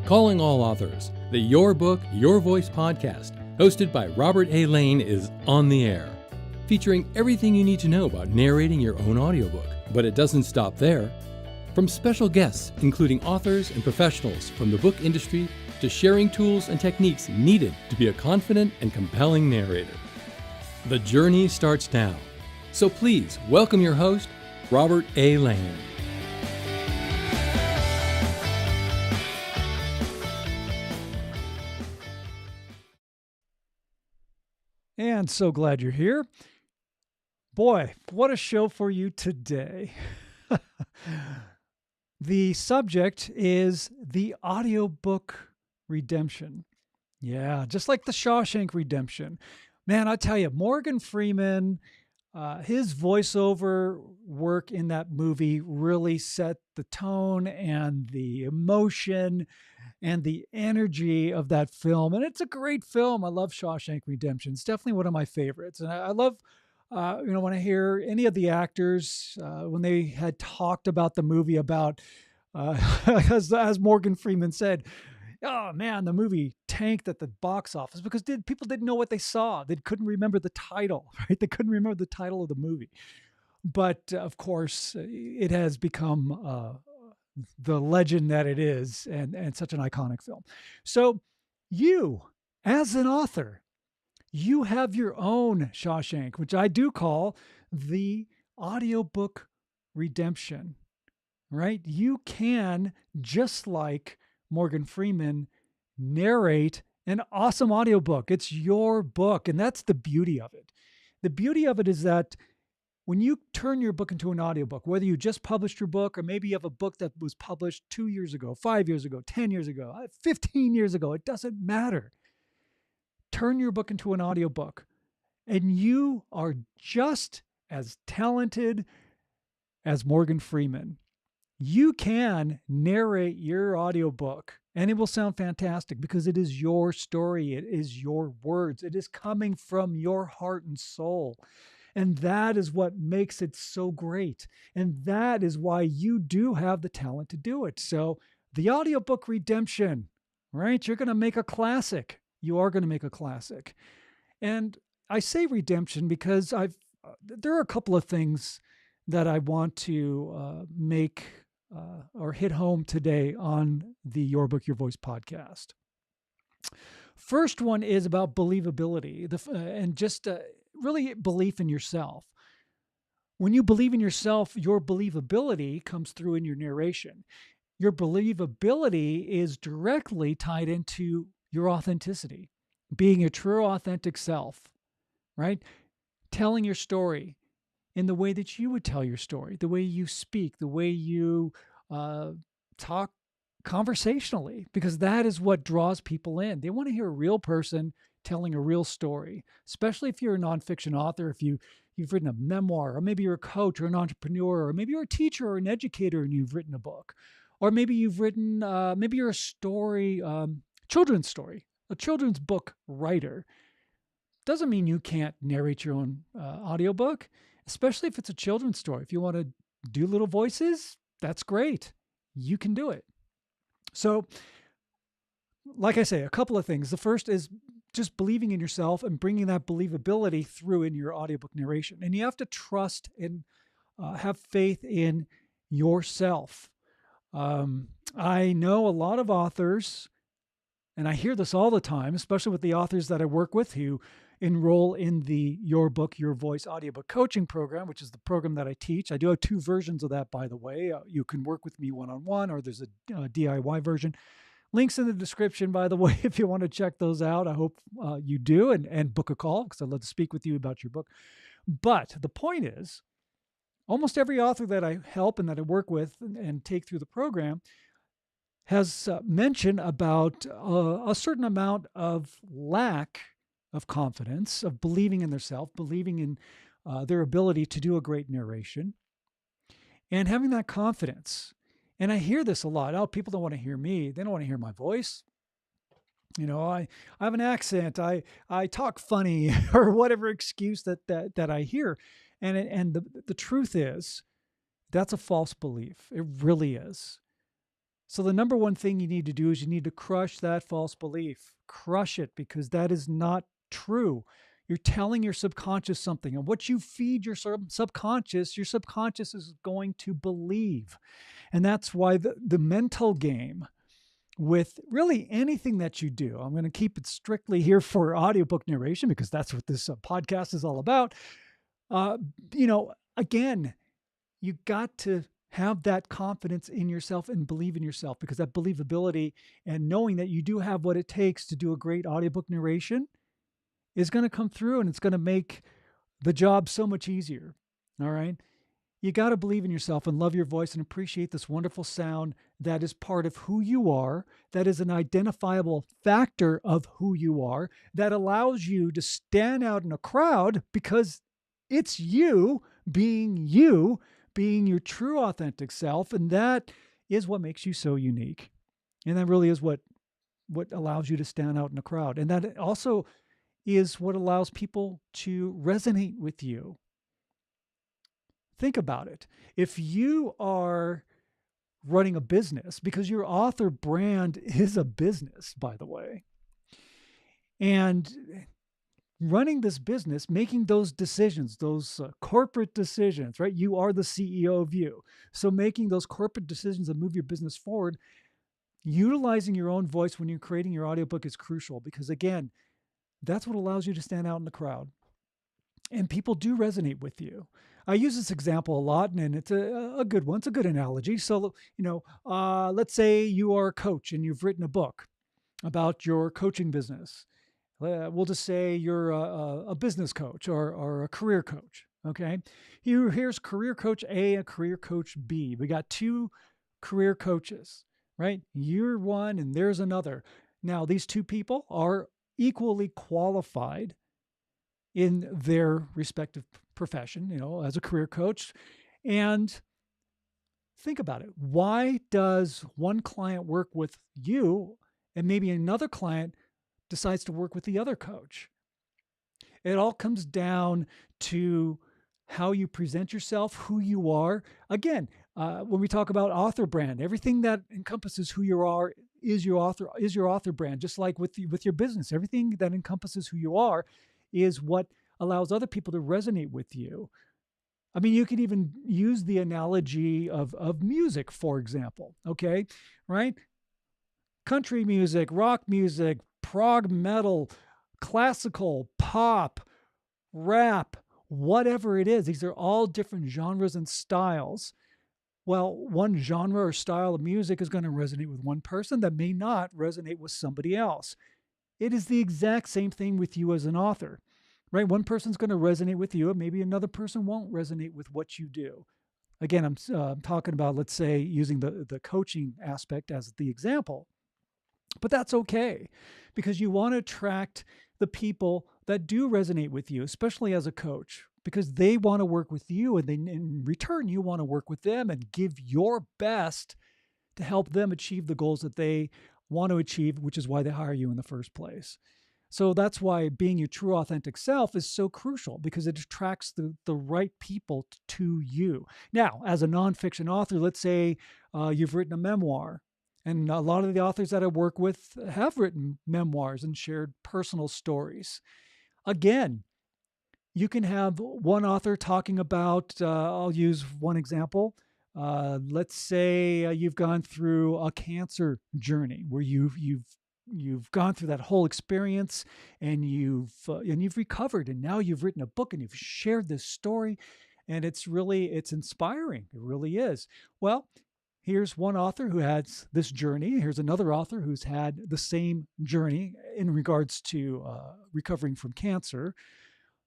Calling all authors, the Your Book, Your Voice podcast, hosted by Robert A. Lane, is on the air, featuring everything you need to know about narrating your own audiobook. But it doesn't stop there. From special guests, including authors and professionals from the book industry, to sharing tools and techniques needed to be a confident and compelling narrator. The journey starts now. So please welcome your host, Robert A. Lane. And so glad you're here. Boy, what a show for you today. The subject is the Audiobook Redemption. Yeah, just like the Shawshank Redemption. Man, I tell you, Morgan Freeman, his voiceover work in that movie really set the tone and the emotion and the energy of that film. And it's a great film. I love Shawshank Redemption. It's definitely one of my favorites. And I love, when I hear any of the actors, when they had talked about the movie about, as Morgan Freeman said, oh man, the movie tanked at the box office because people didn't know what they saw. They couldn't remember the title, right? They couldn't remember the title of the movie. But of course, it has become the legend that it is, and such an iconic film. So you, as an author, you have your own Shawshank, which I do call the Audiobook Redemption, right? You can, just like Morgan Freeman, narrate an awesome audiobook. It's your book, and that's the beauty of it. The beauty of it is that when you turn your book into an audiobook, whether you just published your book or maybe you have a book that was published 2 years ago, 5 years ago, 10 years ago, 15 years ago, it doesn't matter. Turn your book into an audiobook, and you are just as talented as Morgan Freeman. You can narrate your audiobook, and it will sound fantastic because it is your story. It is your words. It is coming from your heart and soul. And that is what makes it so great. And that is why you do have the talent to do it. So the Audiobook Redemption, right? You're going to make a classic. You are going to make a classic. And I say redemption because there are a couple of things that I want to make or hit home today on the Your Book, Your Voice podcast. First one is about believability and just really belief in yourself. When you believe in yourself, your believability comes through in your narration. Your believability is directly tied into your authenticity, being your true authentic self, right? Telling your story in the way that you would tell your story, the way you speak, the way you talk conversationally, because that is what draws people in. They want to hear a real person telling a real story, especially if you're a nonfiction author, if you've written a memoir, or maybe you're a coach or an entrepreneur, or maybe you're a teacher or an educator and you've written a book, or maybe you've written, maybe you're a story, children's story, a children's book writer. Doesn't mean you can't narrate your own audiobook, especially if it's a children's story. If you want to do little voices, that's great. You can do it. So, like I say, a couple of things. The first is just believing in yourself and bringing that believability through in your audiobook narration. And you have to trust and have faith in yourself. I know a lot of authors, and I hear this all the time, especially with the authors that I work with who enroll in the Your Book, Your Voice audiobook coaching program, which is the program that I teach. I do have 2 versions of that, by the way. You can work with me one-on-one, or there's a DIY version. Links in the description, by the way, if you want to check those out. I hope you do, and book a call because I'd love to speak with you about your book. But the point is, almost every author that I help and that I work with and take through the program has mentioned about a certain amount of lack of confidence, of believing in themselves, believing in their ability to do a great narration, and having that confidence. And I hear this a lot. Oh, people don't want to hear me. They don't want to hear my voice. I have an accent. I talk funny, or whatever excuse that I hear. And the truth is, that's a false belief. It really is. So the number one thing you need to do is you need to crush that false belief. Crush it, because that is not true. You're telling your subconscious something, and what you feed your subconscious is going to believe. And that's why the mental game with really anything that you do, I'm going to keep it strictly here for audiobook narration because that's what this podcast is all about. Again, you got to have that confidence in yourself and believe in yourself, because that believability and knowing that you do have what it takes to do a great audiobook narration is going to come through, and it's going to make the job so much easier. All right. You got to believe in yourself and love your voice and appreciate this wonderful sound that is part of who you are, that is an identifiable factor of who you are, that allows you to stand out in a crowd because it's you being your true authentic self. And that is what makes you so unique. And that really is what allows you to stand out in a crowd. And that also is what allows people to resonate with you. Think about it. If you are running a business, because your author brand is a business, by the way, and running this business, making those decisions, those corporate decisions, right? You are the CEO of you. So making those corporate decisions that move your business forward, utilizing your own voice when you're creating your audiobook is crucial, because again, that's what allows you to stand out in the crowd. And people do resonate with you. I use this example a lot, and it's a good one. It's a good analogy. So, let's say you are a coach and you've written a book about your coaching business. We'll just say you're a business coach or a career coach. Okay. Here's career coach A and career coach B. We got two career coaches, right? You're one and there's another. Now, these two people are equally qualified in their respective profession, as a career coach. And think about it. Why does one client work with you and maybe another client decides to work with the other coach? It all comes down to how you present yourself, who you are. Again, when we talk about author brand, everything that encompasses who you are is your author brand. Just like with your business, everything that encompasses who you are is what allows other people to resonate with you. I mean, you could even use the analogy of music, for example. Okay, right? Country music, rock music, prog metal, classical, pop, rap, whatever it is. These are all different genres and styles. Well, one genre or style of music is going to resonate with one person that may not resonate with somebody else. It is the exact same thing with you as an author, right? One person's going to resonate with you, and maybe another person won't resonate with what you do. Again, I'm talking about, let's say, using the coaching aspect as the example. But that's okay, because you want to attract the people that do resonate with you, especially as a coach, because they want to work with you, and in return, you want to work with them and give your best to help them achieve the goals that they want to achieve, which is why they hire you in the first place. So that's why being your true authentic self is so crucial, because it attracts the right people to you. Now, as a nonfiction author, let's say you've written a memoir. And a lot of the authors that I work with have written memoirs and shared personal stories. Again, you can have one author talking about, I'll use one example. Let's say you've gone through a cancer journey where you've gone through that whole experience, and you've recovered, and now you've written a book and you've shared this story, and it's inspiring. It really is. Well, here's one author who has this journey. Here's another author who's had the same journey in regards to recovering from cancer.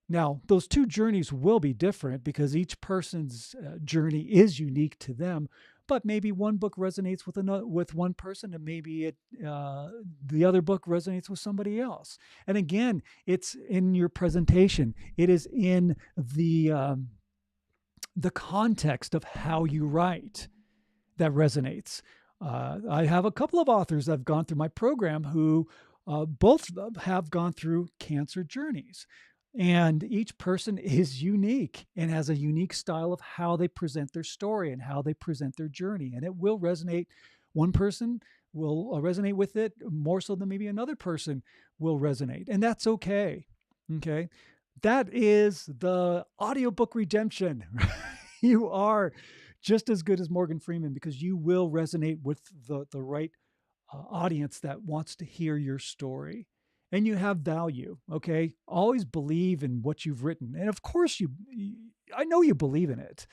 Now, those two journeys will be different because each person's journey is unique to them. But maybe one book resonates with one person, and maybe the other book resonates with somebody else. And again, it's in your presentation. It is in the context of how you write that resonates. I have a couple of authors that have gone through my program who both have gone through cancer journeys. And each person is unique and has a unique style of how they present their story and how they present their journey. And it will resonate One person will resonate with it more so than maybe another person will resonate. And that's okay. Okay. That is the Audiobook Redemption. You are just as good as Morgan Freeman because you will resonate with the right audience that wants to hear your story. And you have value, okay? Always believe in what you've written. And of course, I know you believe in it.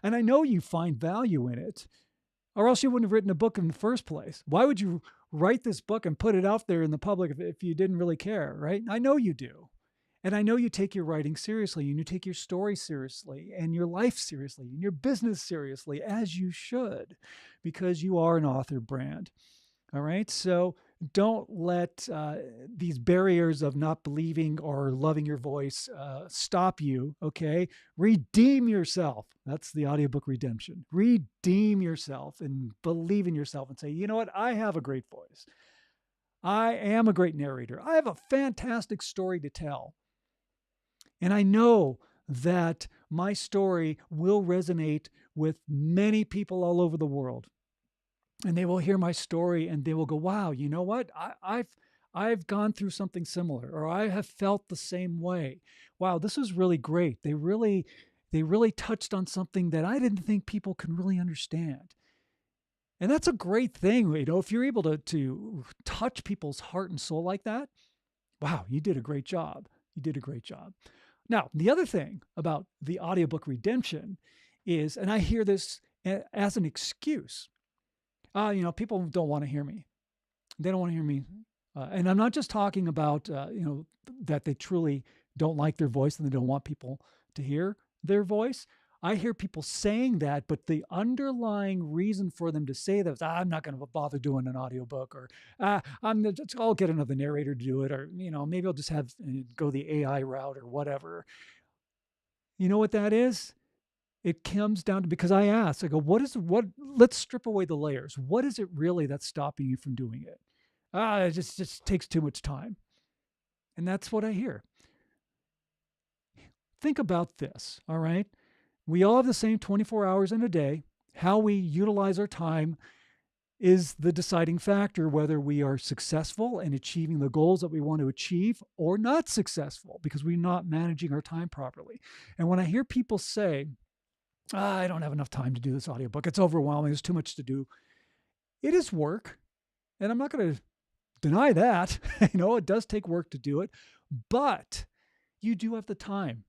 And I know you find value in it, or else you wouldn't have written a book in the first place. Why would you write this book and put it out there in the public if you didn't really care, right? I know you do. And I know you take your writing seriously, and you take your story seriously, and your life seriously, and your business seriously, as you should, because you are an author brand. All right. So don't let these barriers of not believing or loving your voice stop you. Okay. Redeem yourself. That's the Audiobook Redemption. Redeem yourself and believe in yourself and say, you know what? I have a great voice. I am a great narrator. I have a fantastic story to tell. And I know that my story will resonate with many people all over the world. And they will hear my story and they will go, wow, you know what? I've gone through something similar, or I have felt the same way. Wow, this was really great. They really touched on something that I didn't think people can really understand. And that's a great thing. You know, if you're able to touch people's heart and soul like that, wow, you did a great job. You did a great job. Now, the other thing about the Audiobook Redemption is, and I hear this as an excuse, you know, people don't want to hear me. They don't want to hear me. And I'm not just talking about, you know, that they truly don't like their voice and they don't want people to hear their voice. I hear people saying that, but the underlying reason for them to say that is, I'm not going to bother doing an audiobook, or I'll get another narrator to do it, or, you know, maybe I'll just go the AI route or whatever. You know what that is? It comes down to, because I ask, I go, let's strip away the layers. What is it really that's stopping you from doing it? It just takes too much time. And that's what I hear. Think about this, all right? We all have the same 24 hours in a day. How we utilize our time is the deciding factor whether we are successful in achieving the goals that we want to achieve or not successful, because we're not managing our time properly. And when I hear people say, I don't have enough time to do this audiobook, it's overwhelming, there's too much to do. It is work. And I'm not going to deny that. You know, it does take work to do it, but you do have the time.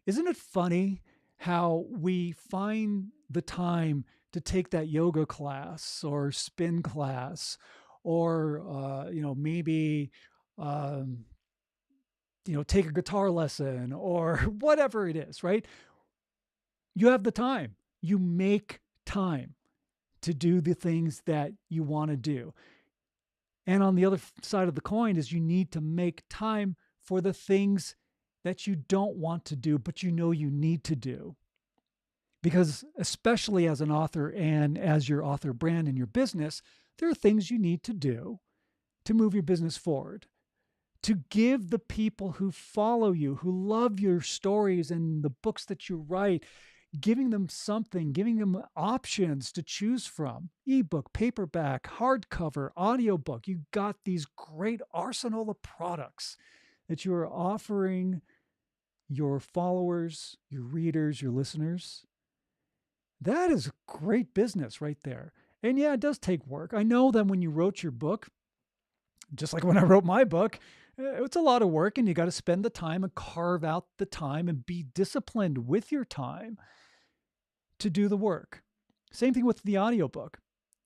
Isn't it funny how we find the time to take that yoga class or spin class, or, you know, maybe, you know, take a guitar lesson or whatever it is, right? You have the time. You make time to do the things that you want to do. And on the other side of the coin is you need to make time for the things that you don't want to do, but you know you need to do. Because especially as an author and as your author brand in your business, there are things you need to do to move your business forward, to give the people who follow you, who love your stories and the books that you write, giving them something, giving them options to choose from. Ebook, paperback, hardcover, audiobook. You got these great arsenal of products that you are offering your followers, your readers, your listeners. That is great business right there. And yeah, it does take work. I know that when you wrote your book, just like when I wrote my book, it's a lot of work, and you got to spend the time and carve out the time and be disciplined with your time to do the work. Same thing with the audiobook.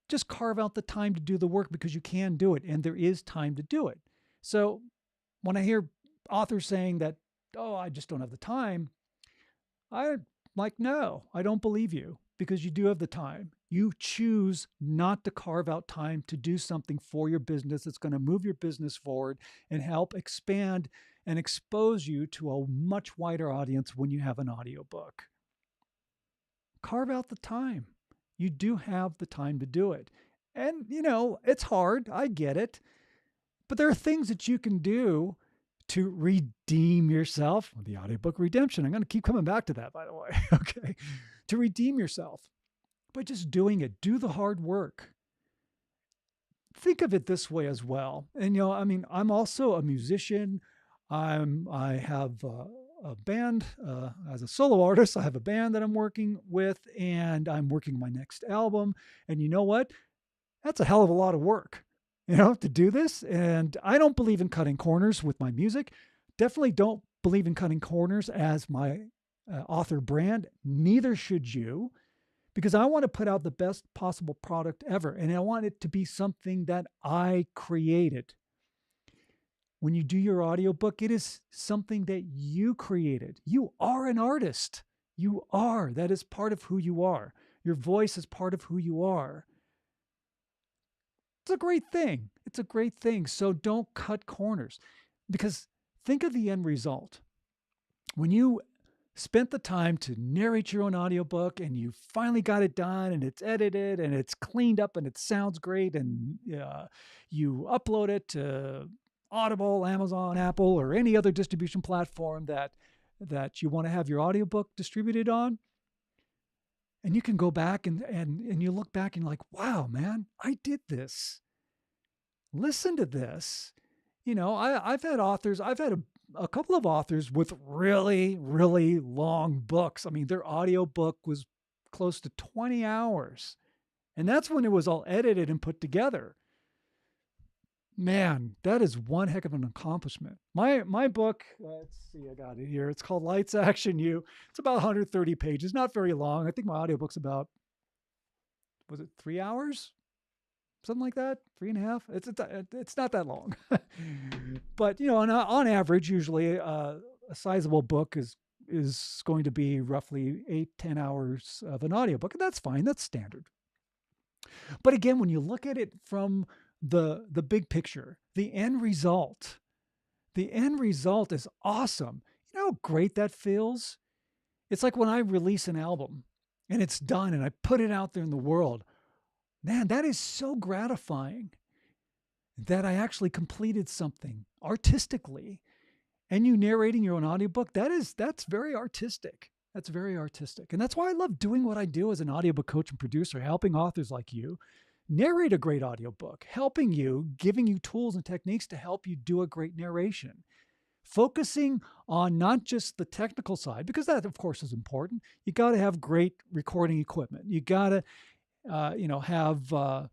Just carve out the time to do the work, because you can do it and there is time to do it. So when I hear authors saying that, oh, I just don't have the time, I'm like, no, I don't believe you, because you do have the time. You choose not to carve out time to do something for your business that's going to move your business forward and help expand and expose you to a much wider audience when you have an audiobook. Carve out the time. You do have the time to do it. And, you know, it's hard. I get it. But there are things that you can do to redeem yourself. The Audiobook Redemption. I'm going to keep coming back to that, by the way. Okay. To redeem yourself by just doing it. Do the hard work. think of it this way as well. And, I mean, I'm also a musician. I have a band as a solo artist. I have a band that I'm working with, and I'm working on my next album. And you know what? That's a hell of a lot of work, to do this. And I don't believe in cutting corners with my music. Definitely don't believe in cutting corners as my author brand. Neither should you, because I want to put out the best possible product ever. And I want it to be something that I created. When you do your audiobook, it is something that you created. You are an artist. You are. That is part of who you are. Your voice is part of who you are. It's a great thing. It's a great thing. So don't cut corners, because think of the end result. When you spent the time to narrate your own audiobook and you finally got it done and it's edited and it's cleaned up and it sounds great, and you upload it to Audible, Amazon, Apple, or any other distribution platform that you want to have your audiobook distributed on. And you can go back and you look back and you're like, wow, man, I did this. Listen to this. I've had authors, I've had a couple of authors with really, really long books. I mean, their audiobook was close to 20 hours. And that's when it was all edited and put together. Man, that is one heck of an accomplishment. My book, let's see, I got it here. It's called Lights, Action, You. It's about 130 pages, not very long. I think my audiobook's about, was it 3 hours? Something like that, 3.5. It's not that long. But, on average, usually a sizable book is going to be roughly 8-10 hours of an audiobook. And that's fine. That's standard. But again, when you look at it from the big picture, the end result is awesome. You know how great that feels? It's like when I release an album and it's done and I put it out there in the world. Man, that is so gratifying that I actually completed something artistically. And you narrating your own audiobook, that's very artistic. That's very artistic. And that's why I love doing what I do as an audiobook coach and producer, helping authors like you narrate a great audiobook, helping you, giving you tools and techniques to help you do a great narration. Focusing on not just the technical side, because that, of course, is important. You got to have great recording equipment. You got to have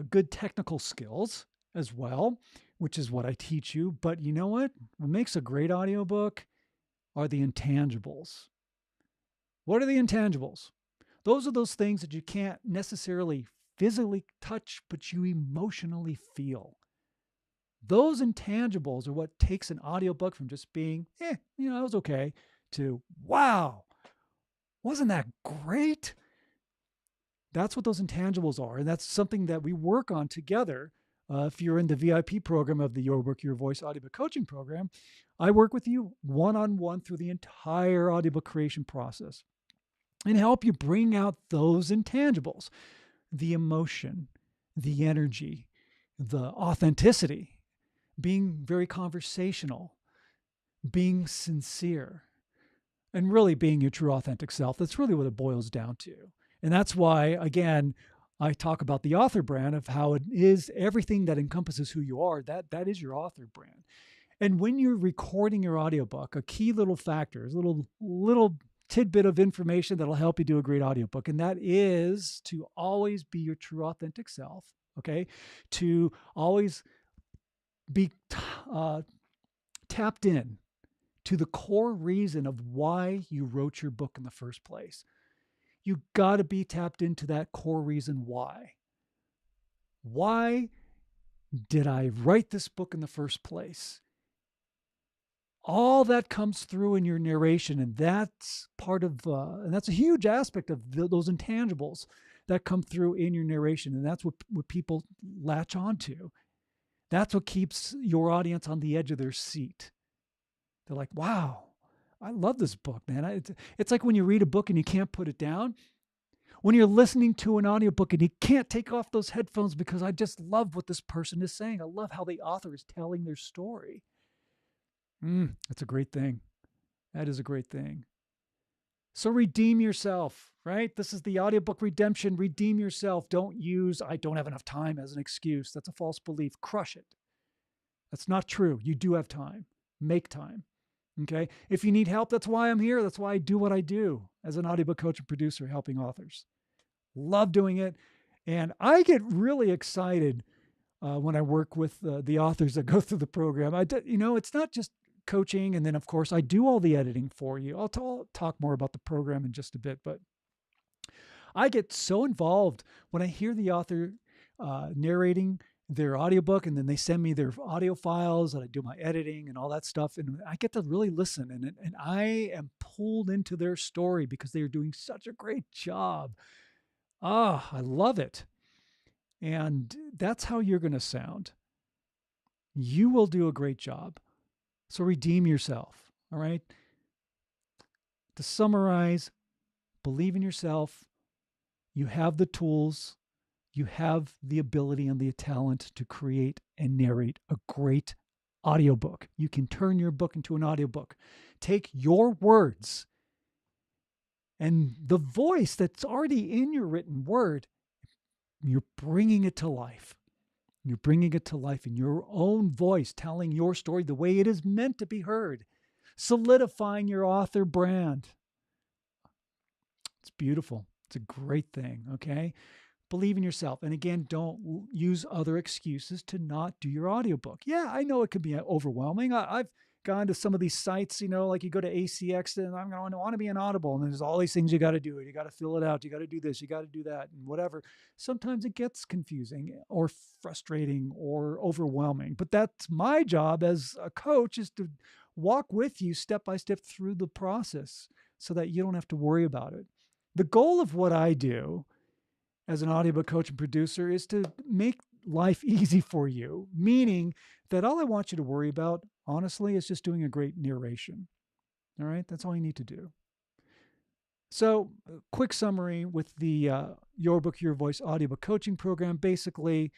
good technical skills as well, which is what I teach you. But you know what? What makes a great audiobook are the intangibles. What are the intangibles? Those are those things that you can't necessarily physically touch, but you emotionally feel. Those intangibles are what takes an audiobook from just being, it was okay, to, wow, wasn't that great? That's what those intangibles are. And that's something that we work on together. If you're in the VIP program of the Your Work, Your Voice audiobook coaching program, I work with you one-on-one through the entire audiobook creation process and help you bring out those intangibles, the emotion, the energy, the authenticity, being very conversational, being sincere, and really being your true authentic self. That's really what it boils down to. And that's why, again, I talk about the author brand, of how it is everything that encompasses who you are. That is your author brand. And when you're recording your audiobook, a key little factor, is a little tidbit of information that'll help you do a great audiobook. And that is to always be your true authentic self, okay? To always be tapped in to the core reason of why you wrote your book in the first place. You got to be tapped into that core reason why. Why did I write this book in the first place? All that comes through in your narration, and that's part of, and that's a huge aspect of those intangibles that come through in your narration, and that's what people latch onto. That's what keeps your audience on the edge of their seat. They're like, wow, I love this book, man. It's like when you read a book and you can't put it down. When you're listening to an audiobook and you can't take off those headphones because I just love what this person is saying. I love how the author is telling their story. That's a great thing. That is a great thing. So redeem yourself, right? This is the audiobook redemption. Redeem yourself. Don't use, I don't have enough time as an excuse. That's a false belief. Crush it. That's not true. You do have time. Make time. Okay. If you need help, that's why I'm here. That's why I do what I do as an audiobook coach and producer, helping authors. Love doing it. And I get really excited when I work with the authors that go through the program. It's not just coaching. And then, of course, I do all the editing for you. I'll talk more about the program in just a bit. But I get so involved when I hear the author narrating their audiobook, and then they send me their audio files, and I do my editing and all that stuff. And I get to really listen, and I am pulled into their story because they are doing such a great job. I love it. And that's how you're going to sound. You will do a great job. So redeem yourself. All right. To summarize, believe in yourself. You have the tools. You have the ability and the talent to create and narrate a great audiobook. You can turn your book into an audiobook. Take your words and the voice that's already in your written word, you're bringing it to life. You're bringing it to life in your own voice, telling your story the way it is meant to be heard, solidifying your author brand. It's beautiful. It's a great thing, okay? Believe in yourself. And again, don't use other excuses to not do your audiobook. Yeah, I know it can be overwhelming. I've gone to some of these sites, like you go to ACX and I'm going to want to be an Audible. And there's all these things you got to do. You got to fill it out. You got to do this. You got to do that and whatever. Sometimes it gets confusing or frustrating or overwhelming. But that's my job as a coach, is to walk with you step by step through the process so that you don't have to worry about it. The goal of what I do as an audiobook coach and producer is to make life easy for you, meaning that all I want you to worry about, honestly, is just doing a great narration. All right? That's all you need to do. So, quick summary with the Your Book, Your Voice audiobook coaching program. Basically,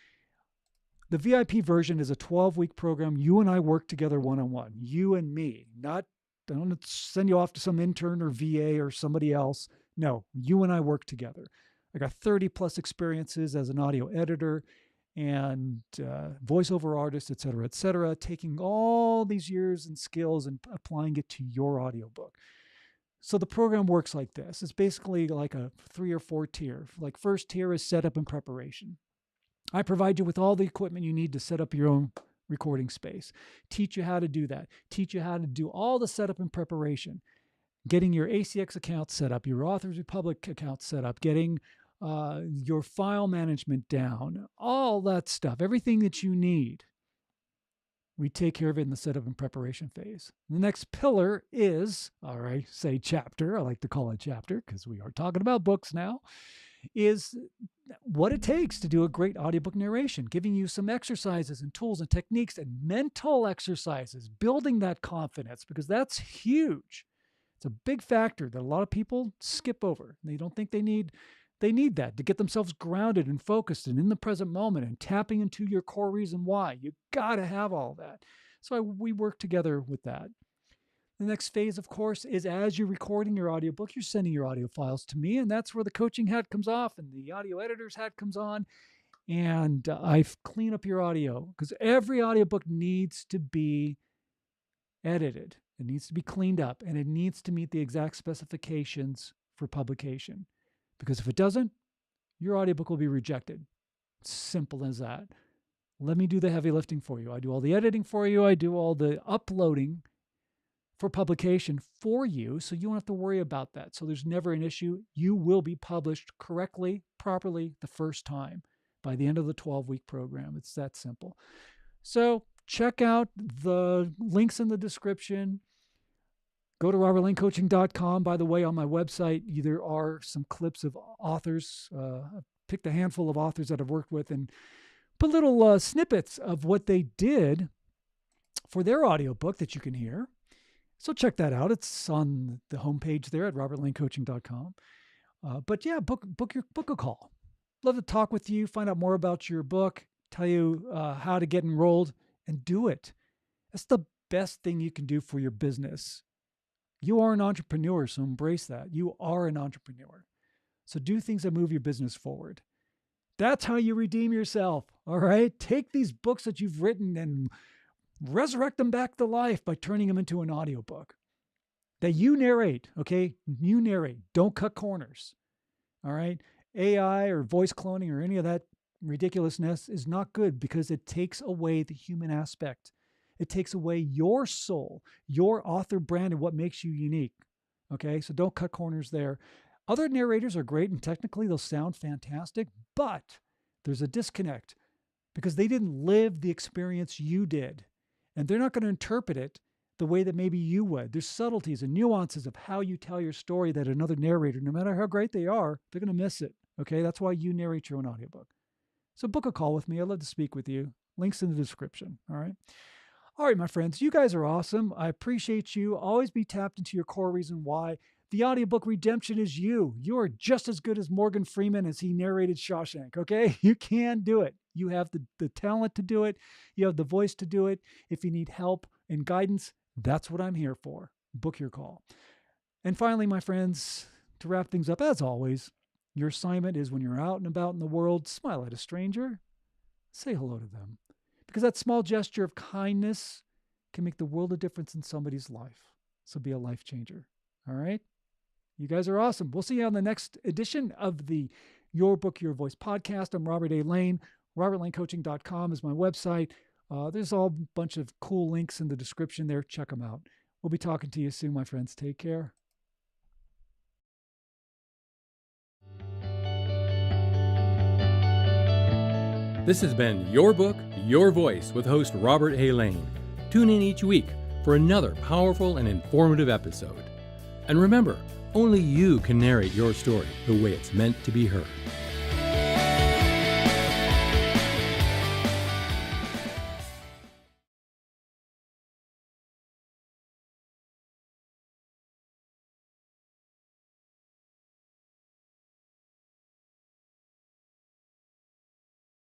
the VIP version is a 12-week program. You and I work together one-on-one. You and me. I don't send you off to some intern or VA or somebody else. No, you and I work together. I got 30 plus experiences as an audio editor and voiceover artist, et cetera, taking all these years and skills and applying it to your audiobook. So the program works like this. It's basically like a 3 or 4 tier. Like first tier is setup and preparation. I provide you with all the equipment you need to set up your own recording space. Teach you how to do that. Teach you how to do all the setup and preparation. Getting your ACX account set up, your Authors Republic account set up, getting your file management down, all that stuff, everything that you need. We take care of it in the setup and preparation phase. The next pillar is, say chapter, I like to call it chapter because we are talking about books now, is what it takes to do a great audiobook narration, giving you some exercises and tools and techniques and mental exercises, building that confidence, because that's huge. It's a big factor that a lot of people skip over. They don't think they need that to get themselves grounded and focused and in the present moment and tapping into your core reason why. You got to have all that. So we work together with that. The next phase, of course, is as you're recording your audiobook, you're sending your audio files to me, and that's where the coaching hat comes off and the audio editor's hat comes on. And I clean up your audio because every audiobook needs to be edited. It needs to be cleaned up, and it needs to meet the exact specifications for publication. Because if it doesn't, your audiobook will be rejected. Simple as that. Let me do the heavy lifting for you. I do all the editing for you. I do all the uploading for publication for you, so you don't have to worry about that. So there's never an issue. You will be published correctly, properly the first time by the end of the 12-week program. It's that simple. So check out the links in the description. Go to robertlanecoaching.com. By the way, on my website, there are some clips of authors. I've picked a handful of authors that I've worked with and put little snippets of what they did for their audiobook that you can hear. So check that out. It's on the homepage there at robertlanecoaching.com. But yeah, book a call. Love to talk with you, find out more about your book, tell you how to get enrolled, and do it. That's the best thing you can do for your business. You are an entrepreneur, so embrace that. You are an entrepreneur. So do things that move your business forward. That's how you redeem yourself, all right? Take these books that you've written and resurrect them back to life by turning them into an audiobook. That you narrate, okay? You narrate. Don't cut corners, all right? AI or voice cloning or any of that ridiculousness is not good because it takes away the human aspect. It takes away your soul, your author brand, and what makes you unique, okay? So don't cut corners there. Other narrators are great, and technically they'll sound fantastic, but there's a disconnect because they didn't live the experience you did, and they're not going to interpret it the way that maybe you would. There's subtleties and nuances of how you tell your story that another narrator, no matter how great they are, they're going to miss it, okay? That's why you narrate your own audiobook. So book a call with me. I'd love to speak with you. Links in the description, all right? All right, my friends, you guys are awesome. I appreciate you. Always be tapped into your core reason why. The Audiobook Redemption is you. You are just as good as Morgan Freeman as he narrated Shawshank, okay? You can do it. You have the talent to do it. You have the voice to do it. If you need help and guidance, that's what I'm here for. Book your call. And finally, my friends, to wrap things up, as always, your assignment is when you're out and about in the world, smile at a stranger, say hello to them. Because that small gesture of kindness can make the world of difference in somebody's life. So be a life changer, all right? You guys are awesome. We'll see you on the next edition of the Your Book, Your Voice podcast. I'm Robert A. Lane. RobertLaneCoaching.com is my website. There's all a bunch of cool links in the description there. Check them out. We'll be talking to you soon, my friends. Take care. This has been Your Book, Your Voice with host Robert A. Lane. Tune in each week for another powerful and informative episode. And remember, only you can narrate your story the way it's meant to be heard.